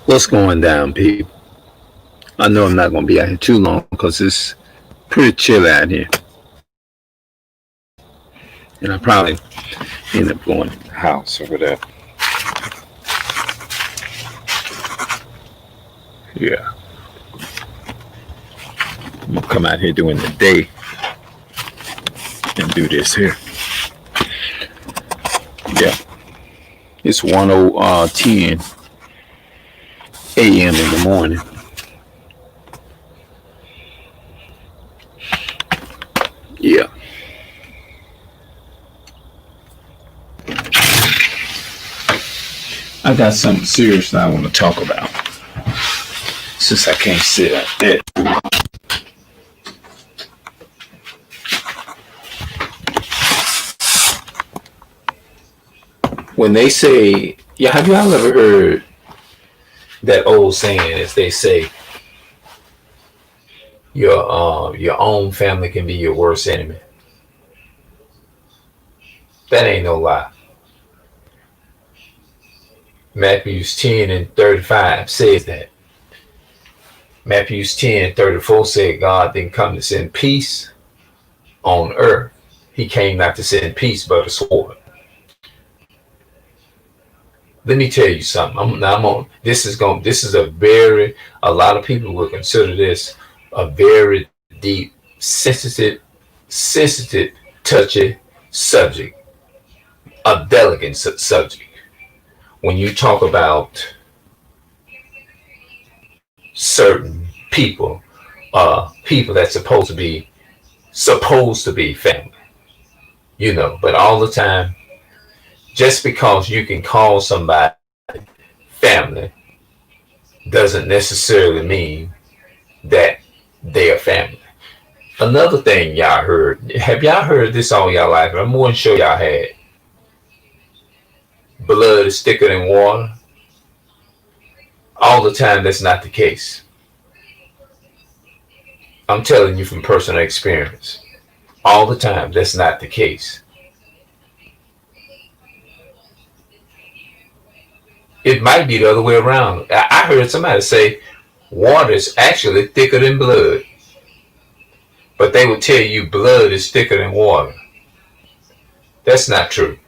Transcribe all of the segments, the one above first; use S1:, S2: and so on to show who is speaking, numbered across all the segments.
S1: What's going down, people? I know I'm not going to be out here too long because it's pretty chill out here. And I probably end up going to the house or whatever. Yeah. I'm going to come out here during the day and do this here. Yeah. It's 10 a.m. in the morning. Yeah. I got something serious that I want to talk about. Since I can't sit out there. When they say, yeah, have y'all ever heard that old saying, as they say, your own family can be your worst enemy? That ain't no lie. Matthews 10 and 35 says that. Matthews 10 and 34 said God didn't come to send peace on earth. He came not to send peace but a sword. Let me tell you something. A lot of people will consider this a very deep, sensitive, touchy subject, a delicate subject. When you talk about certain people, people that's supposed to be family, but all the time, just because you can call somebody family doesn't necessarily mean that they are family. Another thing y'all heard, have y'all heard this all y'all life? I'm more than sure y'all had. Blood is thicker than water. All the time, that's not the case. I'm telling you from personal experience. All the time, that's not the case. It might be the other way around. I heard somebody say water is actually thicker than blood. But they would tell you blood is thicker than water. That's not true.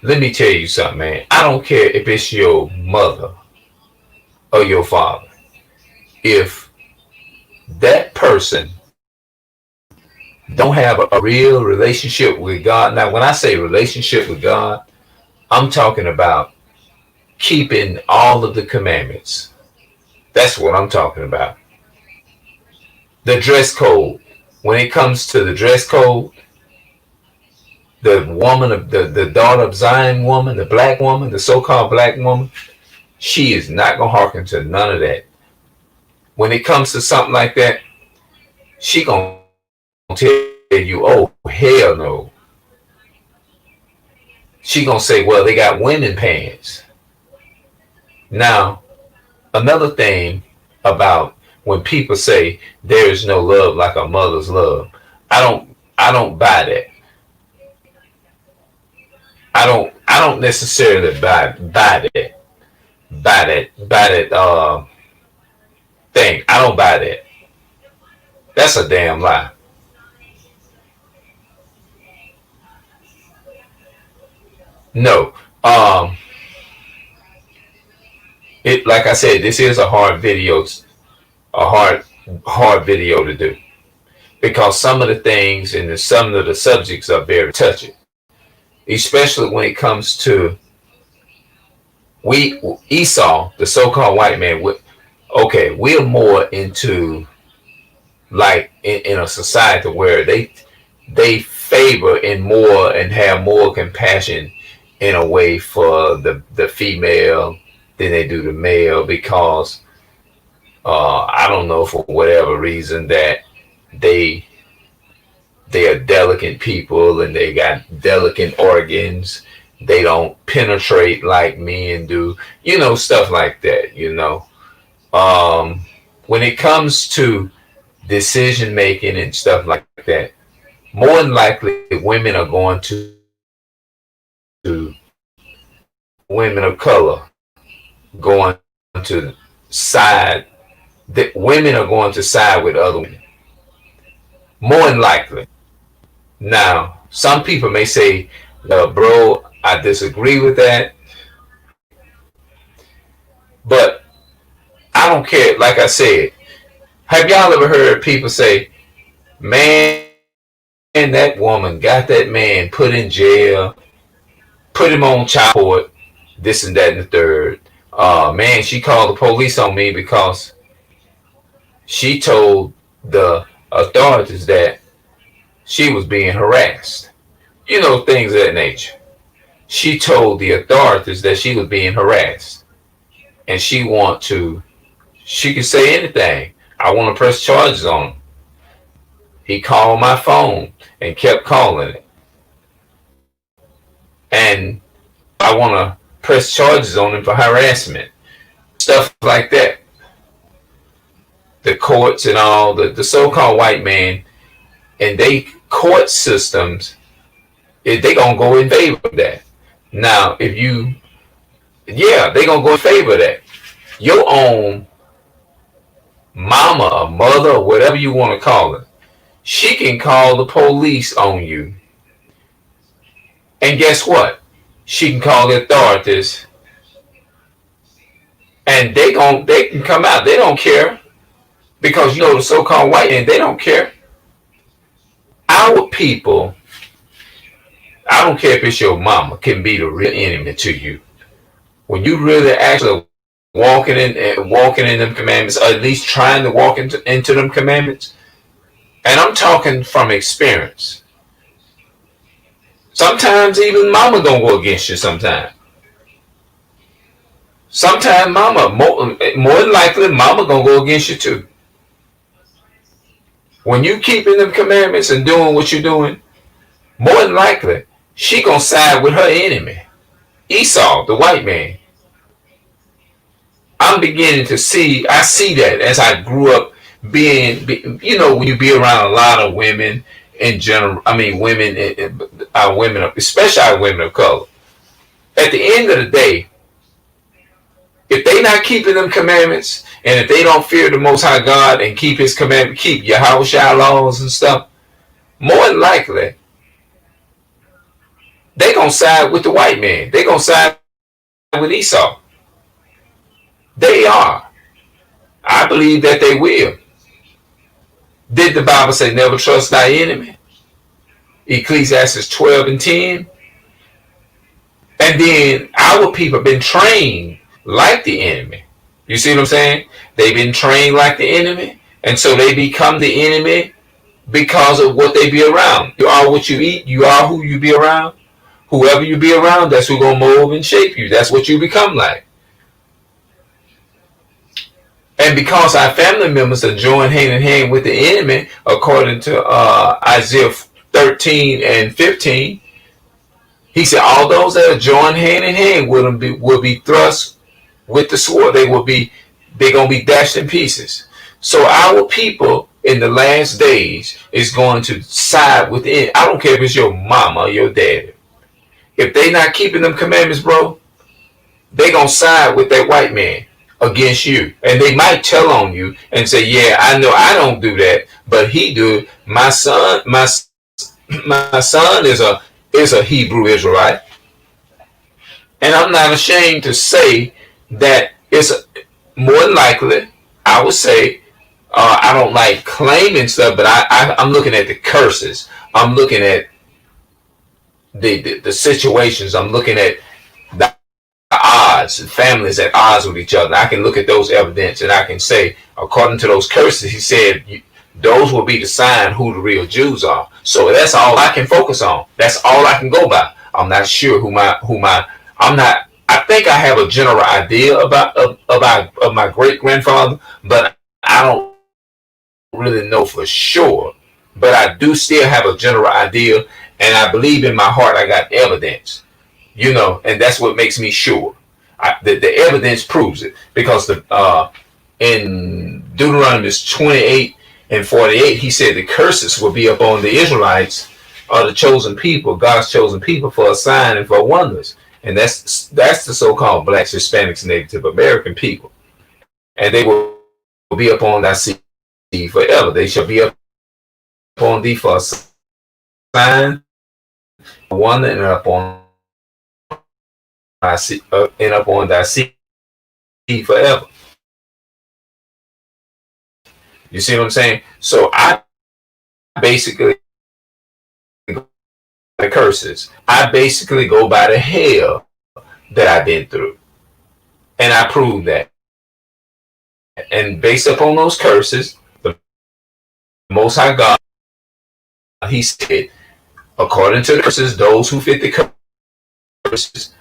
S1: Let me tell you something, man. I don't care if it's your mother or your father. If that person don't have a real relationship with God. Now, when I say relationship with God, I'm talking about keeping all of the commandments. That's what I'm talking about. The dress code. When it comes to the dress code, the woman, the daughter of Zion woman, the black woman, the so-called black woman, she is not going to hearken to none of that. When it comes to something like that, she going to tell you, oh, hell no. She going to say, well, they got women pants. Now, another thing about when people say there is no love like a mother's love, I don't buy that. I don't necessarily buy that thing. I don't buy that. That's a damn lie. No. It, like I said, this is a hard video to do, because some of the things and some of the subjects are very touchy, especially when it comes to Esau, the so-called white man. We're more into, like, in a society where they favor and have more compassion in a way for the female than they do the male, because I don't know, for whatever reason, that they are delicate people and they got delicate organs. They don't penetrate like men do, stuff like that. When it comes to decision making and stuff like that, more than likely women are going to women of color going to side, that women are going to side with other women. More than likely. Now, some people may say, bro, I disagree with that. But I don't care. Like I said, have y'all ever heard people say, man, that woman got that man put in jail, put him on child support, this and that and the third. Man, she called the police on me because she told the authorities that she was being harassed. You know, things of that nature. She told the authorities that she was being harassed. And she could say anything. I want to press charges on him. He called my phone and kept calling it. And I want to press charges on him for harassment. Stuff like that. The courts and all, the so-called white man and they court systems, they going to go in favor of that. Now, if you, yeah, they going to go in favor of that. Your own mama or mother or whatever you want to call it, she can call the police on you. And guess what? She can call the authorities. And they can come out. They don't care. Because you know the so-called white man, they don't care. Our people, I don't care if it's your mama, can be the real enemy to you. When you really actually walking in them commandments, or at least trying to walk into them commandments, and I'm talking from experience. Sometimes even mama gonna go against you sometimes. Sometimes mama, more than likely, mama gonna go against you too. When you keeping them commandments and doing what you're doing, more than likely, she gonna side with her enemy, Esau, the white man. I'm beginning to see, I see that as I grew up being, you know, when you be around a lot of women in general, I mean, women, especially our women of color. At the end of the day, if they not keeping them commandments, and if they don't fear the Most High God and keep His commandment, keep Yahushua laws and stuff, more than likely, they gonna side with the white man. They gonna side with Esau. They are. I believe that they will. Did the Bible say never trust thy enemy? Ecclesiastes 12:10. And then our people have been trained like the enemy. You see what I'm saying? They've been trained like the enemy. And so they become the enemy because of what they be around. You are what you eat. You are who you be around. Whoever you be around, that's who gonna mold and shape you. That's what you become like. And because our family members are joined hand in hand with the enemy, according to Isaiah 13:15, he said, all those that are joined hand in hand with him will be thrust with the sword. They're gonna be dashed in pieces. So our people in the last days is going to side with the enemy. I don't care if it's your mama or your daddy. If they not keeping them commandments, bro, they gonna side with that white man against you. And they might tell on you and say, yeah, I know I don't do that, but he do. My son is a Hebrew Israelite. And I'm not ashamed to say that it's more than likely, I would say, I don't like claiming stuff, but I'm looking at the curses. I'm looking at the situations. I'm looking at the odds, families at odds with each other. I can look at those evidence and I can say, according to those curses, he said, those will be the sign who the real Jews are. So that's all I can focus on. That's all I can go by. I'm not sure I think I have a general idea about my great grandfather, but I don't really know for sure. But I do still have a general idea, and I believe in my heart I got evidence, you know, and that's what makes me sure. The evidence proves it, because in Deuteronomy 28:48, he said the curses will be upon the Israelites, or the chosen people, God's chosen people, for a sign and for wonders. and that's the so-called blacks, Hispanics, Native American people, and they will be upon thy seed forever. They shall be upon thee for a sign, one and upon thy seed, and upon thy seed forever. You see what I'm saying? So I basically the curses. I basically go by the hell that I've been through, and I prove that. And based upon those curses, the Most High God, He said, according to the curses, those who fit the curses,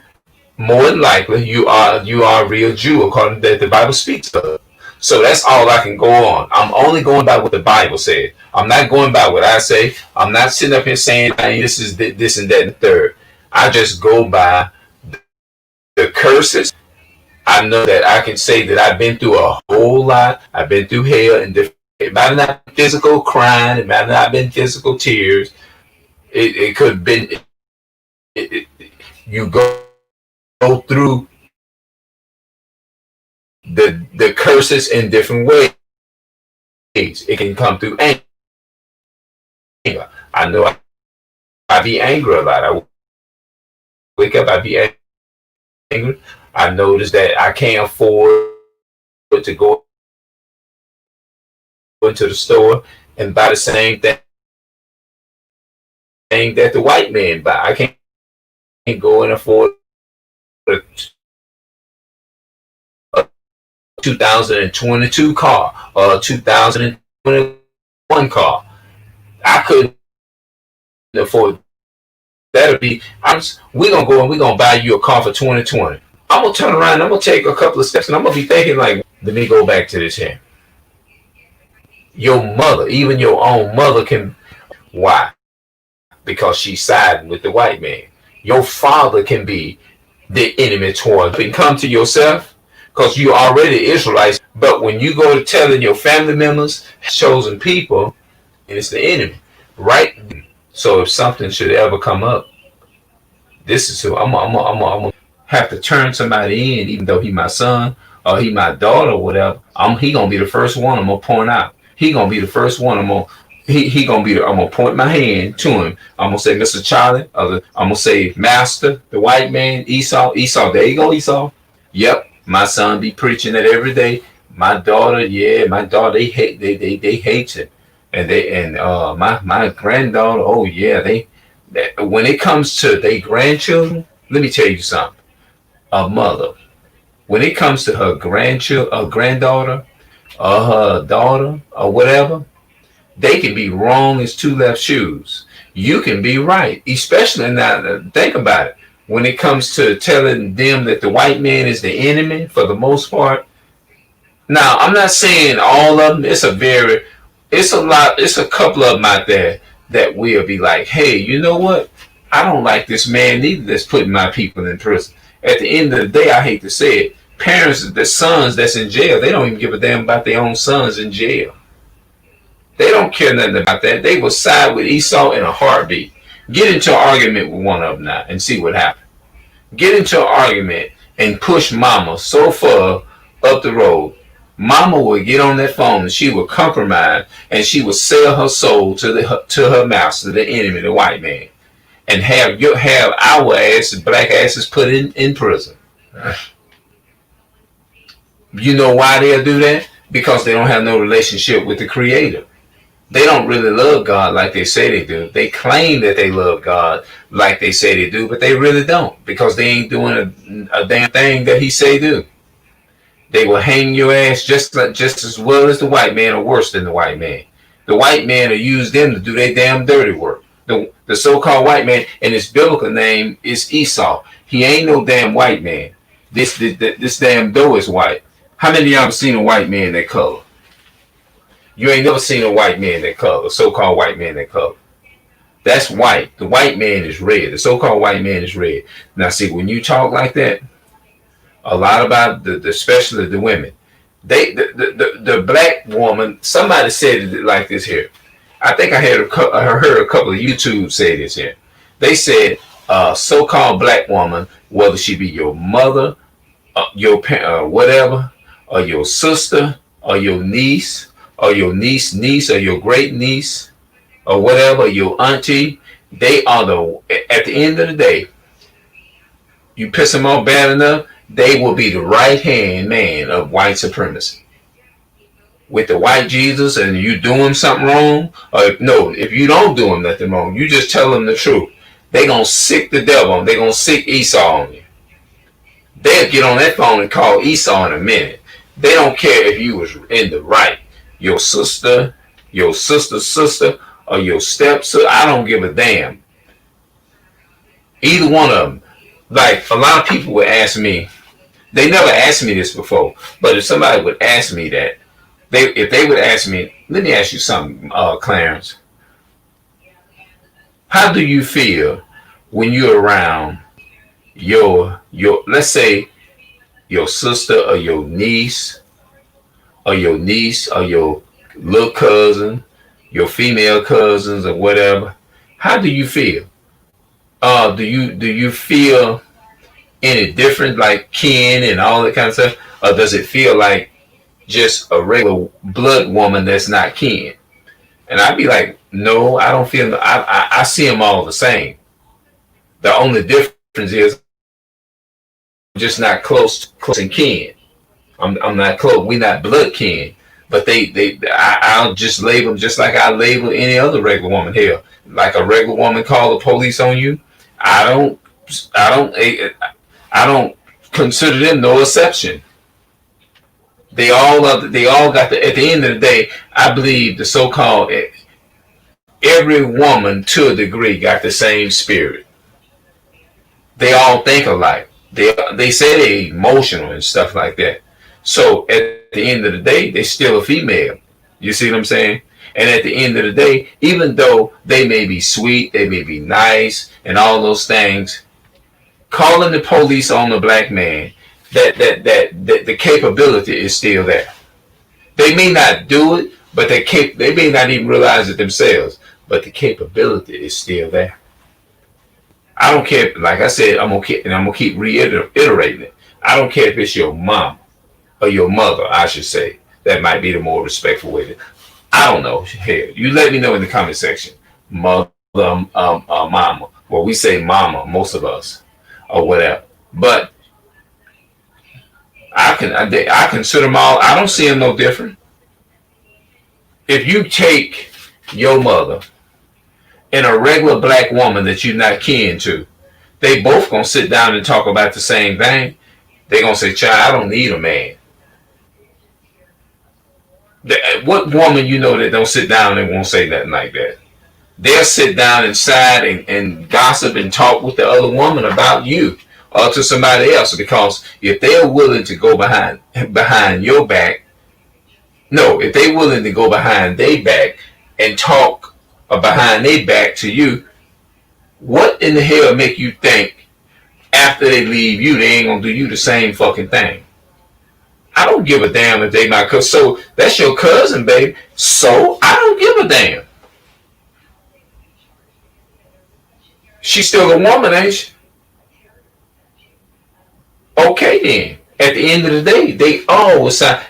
S1: more than likely you are a real Jew, according to that the Bible speaks of. So that's all I can go on. I'm only going by what the Bible said. I'm not going by what I say. I'm not sitting up here saying, hey, this is this and that and the third. I just go by the curses. I know that I can say that I've been through a whole lot. I've been through hell, and it might not been physical crying. It might not been physical tears. It could have been. You go through the curses in different ways. It can come through anger. I know I be angry a lot. I wake up, I be angry. I notice that I can't afford to go into the store and buy the same thing that the white man buy. I can't go and afford a 2022 car or a 2021 car. I couldn't afford. That'll be. We're gonna go and we're gonna buy you a car for 2020. I'm gonna turn around. I'm gonna take a couple of steps, and I'm gonna be thinking like, let me go back to this here. Your mother, even your own mother, can. Why? Because she's siding with the white man. Your father can be the enemy toward. And come to yourself, because you already Israelites. But when you go to telling your family members, chosen people, and it's the enemy, right? So if something should ever come up, this is who I'm gonna have to turn somebody in, even though he my son or he my daughter or whatever. He gonna be the first one I'm gonna point out. He gonna be the first one I'm gonna. He gonna be. I'm gonna point my hand to him. I'm gonna say, Mr. Charlie. I'm gonna say, Master, the white man, Esau. Esau, there you go, Esau. Yep, my son be preaching it every day. My daughter, my daughter, they hate it, and my granddaughter, oh yeah, when it comes to their grandchildren, let me tell you something. A mother, when it comes to her granddaughter, or her daughter, or whatever. They can be wrong as two left shoes. You can be right, especially now. Think about it. When it comes to telling them that the white man is the enemy, for the most part. Now, I'm not saying all of them. It's a lot. It's a couple of them out there that will be like, hey, you know what? I don't like this man either that's putting my people in prison. At the end of the day, I hate to say it, parents, the sons that's in jail, they don't even give a damn about their own sons in jail. They don't care nothing about that. They will side with Esau in a heartbeat. Get into an argument with one of them now and see what happens. Get into an argument and push mama so far up the road. Mama will get on that phone and she will compromise and she will sell her soul to her master, the enemy, the white man, and have our asses, black asses, put in prison. You know why they'll do that? Because they don't have no relationship with the Creator. They don't really love God like they say they do. They claim that they love God like they say they do, but they really don't, because they ain't doing a damn thing that He say do. They will hang your ass just as well as the white man, or worse than the white man. The white man will use them to do their damn dirty work. The so-called white man, and his biblical name is Esau. He ain't no damn white man. This damn dough is white. How many of y'all have seen a white man that color? You ain't never seen a white man that color, a so-called white man that color. That's white. The white man is red. The so-called white man is red. Now, see, when you talk like that, a lot about especially the women, the black woman. Somebody said it like this here. I think I heard a couple of YouTube say this here. They said a so-called black woman, whether she be your mother, your parent, whatever, or your sister, or your niece, or your niece, or your great niece, or whatever, your auntie, they are at the end of the day, you piss them off bad enough, they will be the right hand man of white supremacy. With the white Jesus, and you do them something wrong, or if you don't do them nothing wrong, you just tell them the truth. They gonna sick the devil on. They gonna sick Esau on you. They'll get on that phone and call Esau in a minute. They don't care if you was in the right. Your sister, sister, or your stepsister. I don't give a damn. Either one of them. Like, a lot of people would ask me, they never asked me this before, but if somebody would ask me that, if they would ask me, let me ask you something, Clarence. How do you feel when you're around your let's say your sister or your niece or your little cousin, your female cousins or whatever? How do you feel? Do you feel any different, like kin and all that kind of stuff, or does it feel like just a regular blood woman that's not kin? And I'd be like, no, I don't feel. I see them all the same. The only difference is I'm just not close in kin. I'm not close. We're not blood kin. But I'll just label them just like I label any other regular woman here. Like a regular woman call the police on you, I don't consider them no exception. They all got at the end of the day, I believe the so-called every woman to a degree got the same spirit. They all think alike. They say they're emotional and stuff like that. So at the end of the day, they're still a female. You see what I'm saying? And at the end of the day, even though they may be sweet, they may be nice, and all those things, calling the police on the black man, that the capability is still there. They may not do it, but they may not even realize it themselves. But the capability is still there. I don't care. Like I said, I'm gonna keep reiterating it. I don't care if it's your mom or your mother. I should say that might be the more respectful way to. I don't know. Hell, you let me know in the comment section. Mother, mama. Well, we say mama, most of us, or whatever. But I consider them all. I don't see them no different. If you take your mother and a regular black woman that you're not kin to, they both gonna sit down and talk about the same thing. They gonna say, "Child, I don't need a man." What woman you know that don't sit down and won't say nothing like that? They'll sit down inside and gossip and talk with the other woman about you or to somebody else, because if they're willing to go behind your back, no, if they're willing to go behind their back and talk behind their back to you, what in the hell make you think after they leave you, they ain't gonna do you the same fucking thing? I don't give a damn if they my cousin. So that's your cousin, baby. So I don't give a damn. She's still a woman, ain't she? Okay then. At the end of the day, they all will side.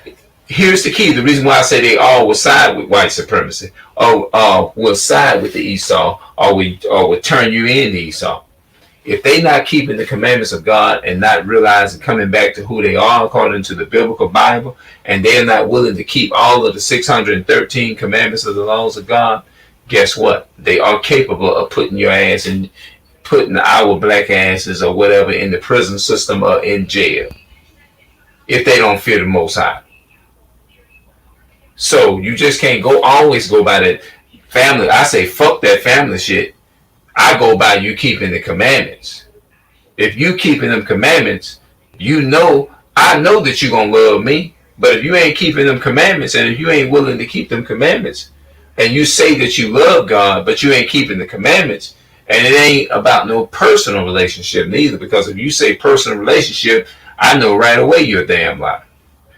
S1: Here's the key. The reason why I say they all will side with white supremacy, or will side with the Esau, or will turn you in to Esau. If they not keeping the commandments of God and not realizing, coming back to who they are according to the biblical Bible, and they're not willing to keep all of the 613 commandments of the laws of God, guess what? They are capable of putting your ass in, putting our black asses or whatever in the prison system or in jail if they don't fear the Most High. So you just can't always go by that family. I say fuck that family shit. I go by you keeping the commandments. If you keeping them commandments, I know that you're going to love me. But if you ain't keeping them commandments, and if you ain't willing to keep them commandments, and you say that you love God, but you ain't keeping the commandments, and it ain't about no personal relationship neither, because if you say personal relationship, I know right away you're a damn lie.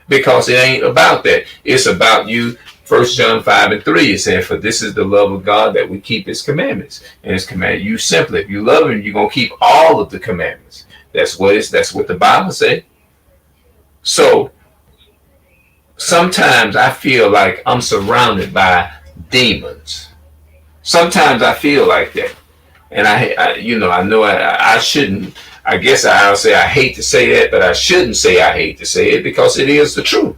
S1: Because it ain't about that. It's about you First John 5:3, it said, "For this is the love of God, that we keep His commandments." And His command, you simply, if you love Him, you're gonna keep all of the commandments. That's what the Bible says. So sometimes I feel like I'm surrounded by demons. Sometimes I feel like that, and I know I shouldn't. I guess I'll say I hate to say that, but I shouldn't say I hate to say it because it is the truth.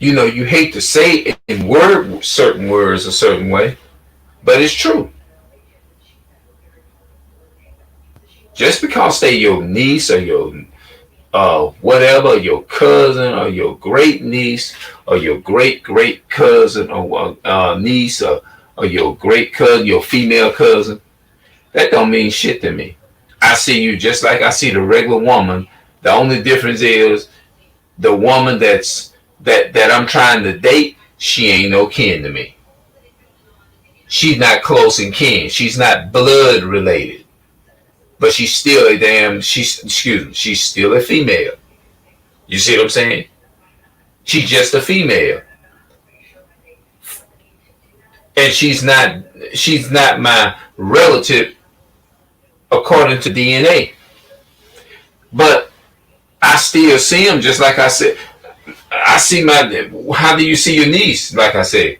S1: You hate to say it in certain words a certain way, but it's true. Just because they your niece or your whatever, your cousin or your great niece or your great great cousin or niece or your great cousin, your female cousin, that don't mean shit to me. I see you just like I see the regular woman. The only difference is the woman that I'm trying to date, she ain't no kin to me. She's not close in kin. She's not blood related. But she's still she's still a female. You see what I'm saying? She's just a female. And she's not my relative according to DNA. But I still see them just like I said. How do you see your niece? Like I said,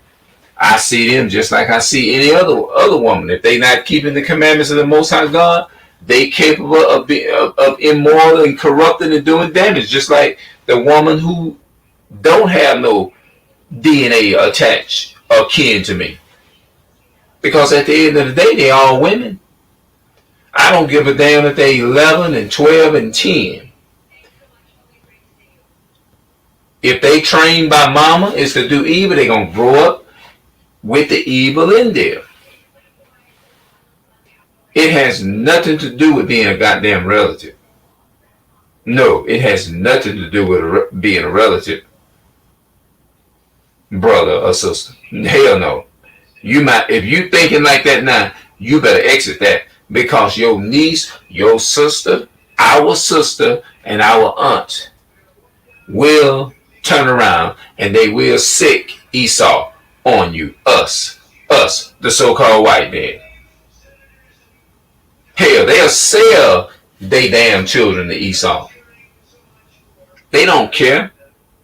S1: I see them just like I see any other woman. If they not keeping the commandments of the Most High God, they capable of immoral and corrupting and doing damage. Just like the woman who don't have no DNA attached or kin to me. Because at the end of the day, they all women. I don't give a damn if they 11 and 12 and 10. If they trained by mama is to do evil, they're going to grow up with the evil in there. It has nothing to do with being a goddamn relative. No, it has nothing to do with being a relative. Brother or sister. Hell no. If you thinking like that now, you better exit that. Because your niece, your sister, our sister, and our aunt will turn around and they will sick Esau on you. Us, the so-called white man. Hell, they'll sell they damn children to Esau. They don't care.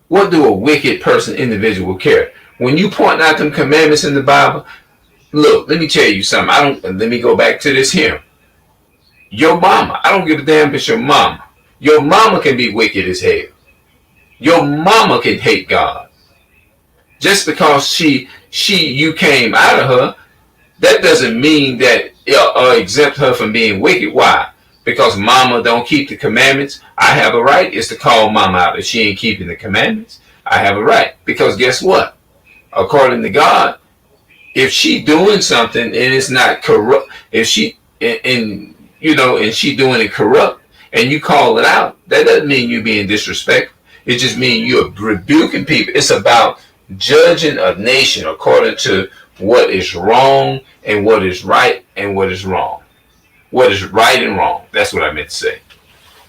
S1: What do a wicked individual care? When you point out them commandments in the Bible, look, let me tell you something. Let me go back to this here. Your mama, I don't give a damn if it's your mama. Your mama can be wicked as hell. Your mama can hate God. Just because you came out of her, that doesn't mean that exempt her from being wicked. Why? Because mama don't keep the commandments. I have a right is to call mama out if she ain't keeping the commandments. I have a right. Because guess what? According to God, if she doing something and it's not corrupt, if she and she doing it corrupt and you call it out, that doesn't mean you being disrespectful. It just means you're rebuking people. It's about judging a nation according to what is wrong and what is right and what is wrong. What is right and wrong. That's what I meant to say.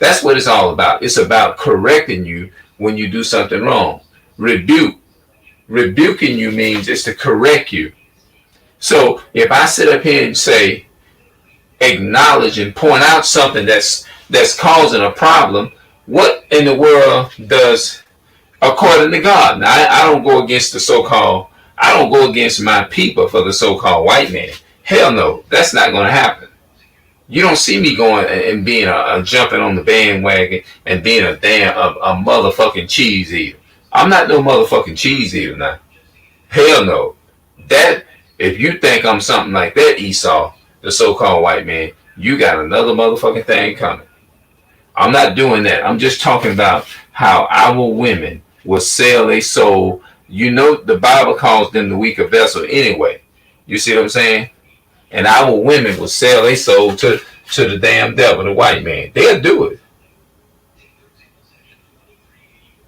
S1: That's what it's all about. It's about correcting you when you do something wrong. Rebuking you means it's to correct you. So if I sit up here and say, acknowledge and point out something that's causing a problem, what in the world does, according to God? Now, I don't go against I don't go against my people for the so-called white man. Hell no, that's not going to happen. You don't see me going and being jumping on the bandwagon and being a motherfucking cheese eater. I'm not no motherfucking cheese eater now. Hell no. That, if you think I'm something like that, Esau, the so-called white man, you got another motherfucking thing coming. I'm not doing that. I'm just talking about how our women will sell their soul. The Bible calls them the weaker vessel anyway. You see what I'm saying? And our women will sell their soul to the damn devil, the white man. They'll do it.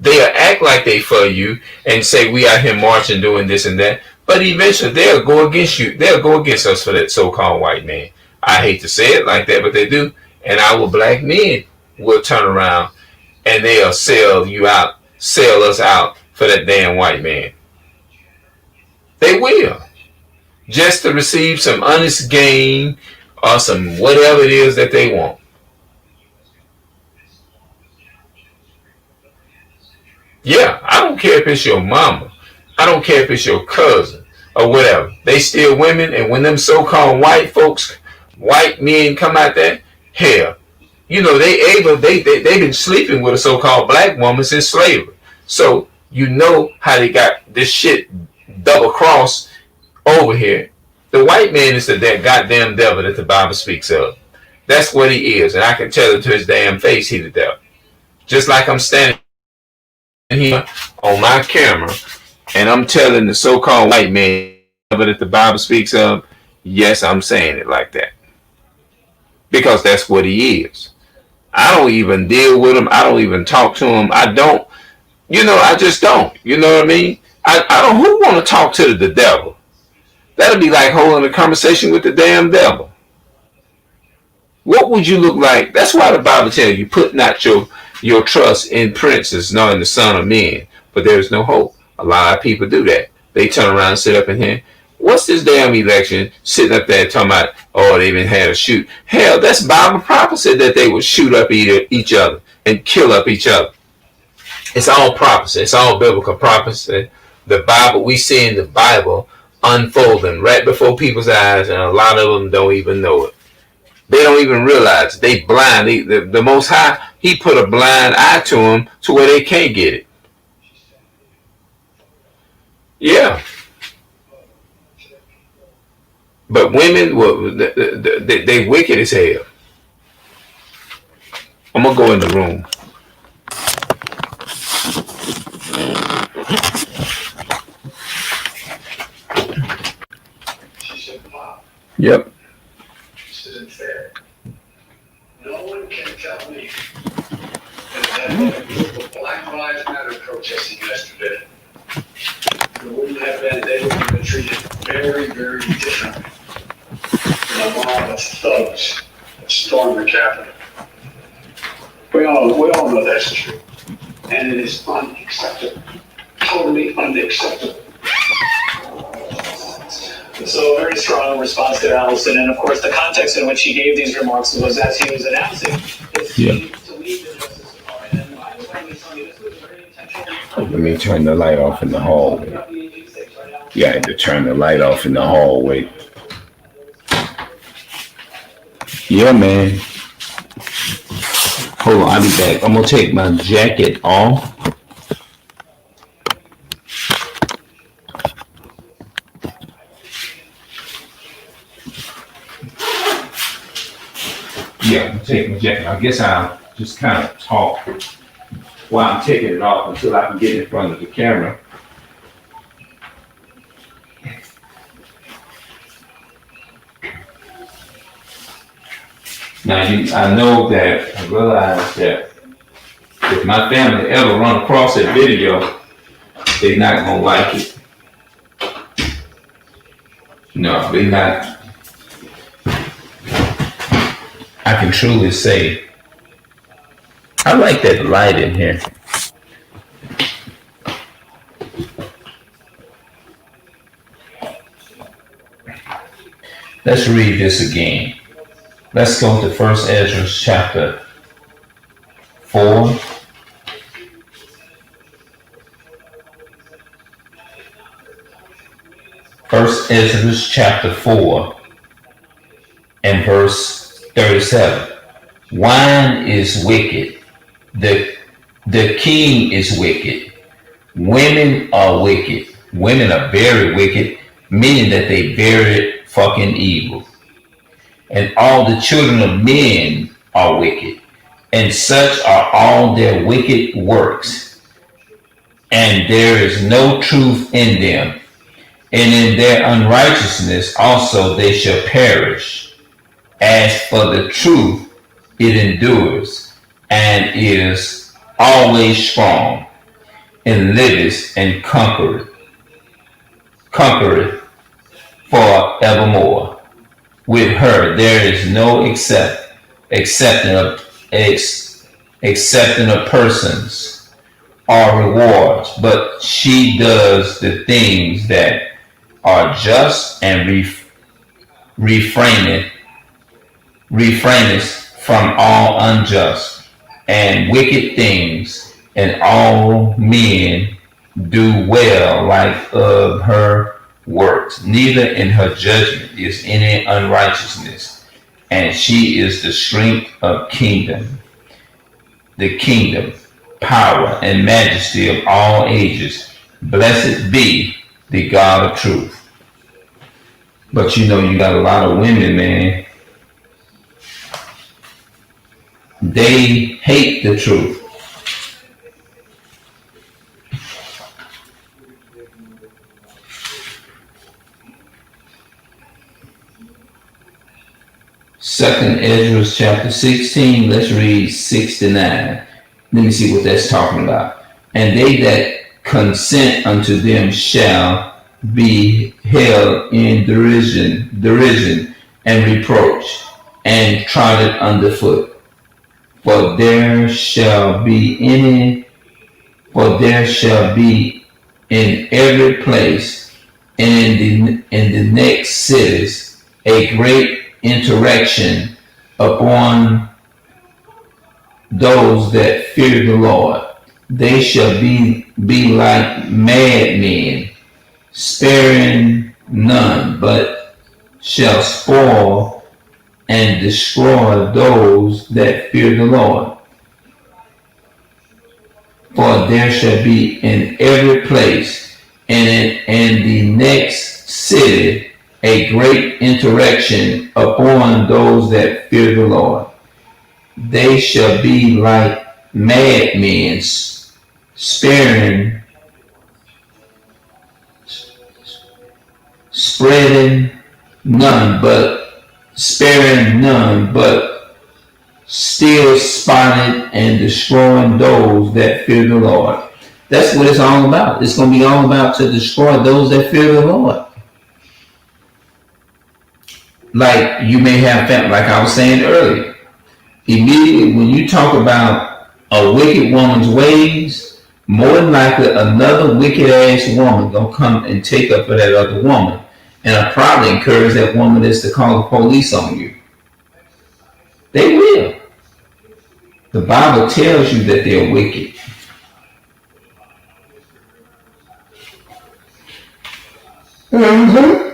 S1: They'll act like they for you and say we out here marching doing this and that. But eventually they'll go against you. They'll go against us for that so-called white man. I hate to say it like that, but they do. And our black men will turn around and they'll sell you out sell us out for that damn white man. They will. Just to receive some honest gain or some whatever it is that they want. Yeah, I don't care if it's your mama. I don't care if it's your cousin or whatever. They still women, and when them so-called white folks, white men come out there, hell, you know, they've been sleeping with a so-called black woman since slavery. So you know how they got this shit double crossed over here. The white man is that goddamn devil that the Bible speaks of. That's what he is, and I can tell it to his damn face, he the devil. Just like I'm standing here on my camera, and I'm telling the so-called white man that the Bible speaks of, yes, I'm saying it like that. Because that's what he is. I don't even deal with him. I don't even talk to him. I don't, I just don't. You know what I mean? I don't, who want to talk to the devil? That'll be like holding a conversation with the damn devil. What would you look like? That's why the Bible tells you, put not your trust in princes, nor in the son of men, but there is no hope. A lot of people do that. They turn around and sit up in here. What's this damn election sitting up there talking about, oh, they even had a shoot? Hell, that's Bible prophecy that they would shoot up each other and kill up each other. It's all prophecy. It's all biblical prophecy. The Bible, we see in the Bible unfolding right before people's eyes, and a lot of them don't even know it. They don't even realize it. They blind. The Most High, he put a blind eye to them to where they can't get it. Yeah. But women, well, they wicked as hell. I'm going to go in the room. Yep.
S2: This isn't fair. No one can tell me that the Black Lives Matter protesting yesterday, the women have been, they have been treated very, very differently than a mob of thugs that stormed the Capitol. We all know that's true. And it is unacceptable. Totally unacceptable.
S3: So a very strong response to Allison, and of course the context in which he gave these remarks was as he was announcing his to leave the Justice Department. And by the way, this was very intentional.
S1: Let me turn the light off in the hallway. Yeah, I had to turn the light off in the hallway. Yeah, man. Hold on, I'll be back. I'm gonna take my jacket off. Yeah, I'm taking my jacket. I guess I'll just kind of talk while I'm taking it off until I can get in front of the camera. Now, I know that, I realize that if my family ever run across that video, they're not going to like it. No, they're not. I can truly say, I like that light in here. Let's read this again. Let's go to 1 Ezra chapter 4. First Ezra chapter 4 and verse 37. Wine is wicked. The king is wicked. Women are wicked. Women are very wicked, meaning that they very fucking evil. And all the children of men are wicked, and such are all their wicked works. And there is no truth in them. And in their unrighteousness also they shall perish. As for the truth, it endures, and is always strong, and liveth and conquereth forevermore. With her there is no accepting of persons,
S4: or rewards, but she does the things that are just and refraineth from all unjust and wicked things, and all men do well like of her works. Neither in her judgment is any unrighteousness, and she is the strength of the kingdom, power, and majesty of all ages. Blessed be the God of truth. But you got a lot of women, man. They hate the truth. Second Ezra chapter 16, let's read 69. Let me see what that's talking about. And they that consent unto them shall be held in derision and reproach, and trodden underfoot. For there shall be in every place and in the next cities a great insurrection upon those that fear the Lord. They shall be like madmen, sparing none, but shall spoil and destroy those that fear the Lord. For there shall be in every place and in the next city a great insurrection upon those that fear the Lord. They shall be like madmen, sparing none, but still spotted and destroying those that fear the Lord. That's what it's all about. It's going to be all about to destroy those that fear the Lord. Like you may have family, like I was saying earlier. Immediately when you talk about a wicked woman's ways, more than likely another wicked ass woman gonna come and take up for that other woman. And I probably encourage that woman is to call the police on you. They will. The Bible tells you that they're wicked. Mm-hmm.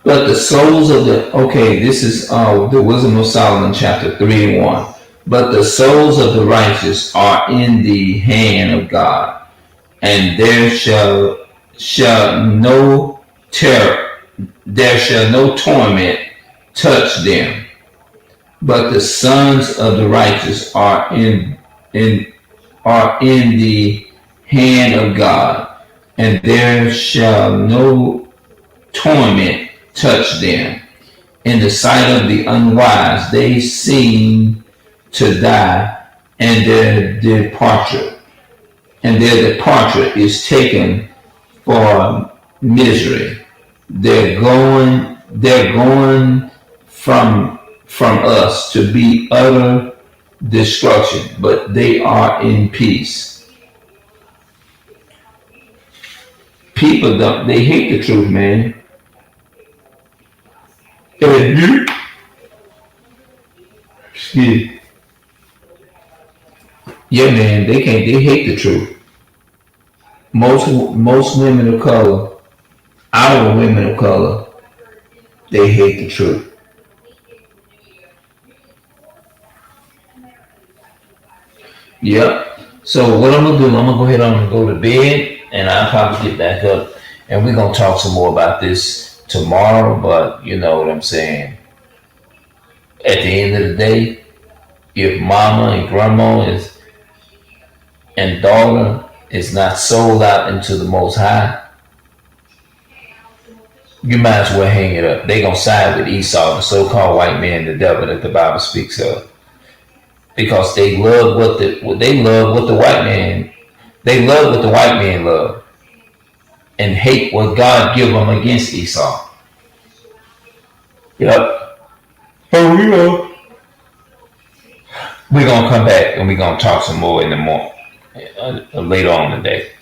S4: But the souls of this is the Wisdom of Solomon chapter 3 and 1. But the souls of the righteous are in the hand of God, and there shall no torment touch them. But the sons of the righteous are in the hand of God, and there shall no torment touch them. In the sight of the unwise, they seem to die, and their departure is taken for misery. They're going from us to be utter destruction, but they are in peace. People they hate the truth, man. Yeah, man, they hate the truth. Most women of color, our women of color, they hate the truth. Yep. So what I'm gonna do, I'm gonna go ahead and go to bed, and I'll probably get back up, and we're gonna talk some more about this tomorrow. But you know what I'm saying. At the end of the day, if mama and grandma and daughter is not sold out into the Most High, you might as well hang it up. They gonna side with Esau, the so-called white man, the devil that the Bible speaks of, because they love what the white man love, and hate what God give them against Esau. Yep. We're gonna come back and we're gonna talk some more in the morning, later on today.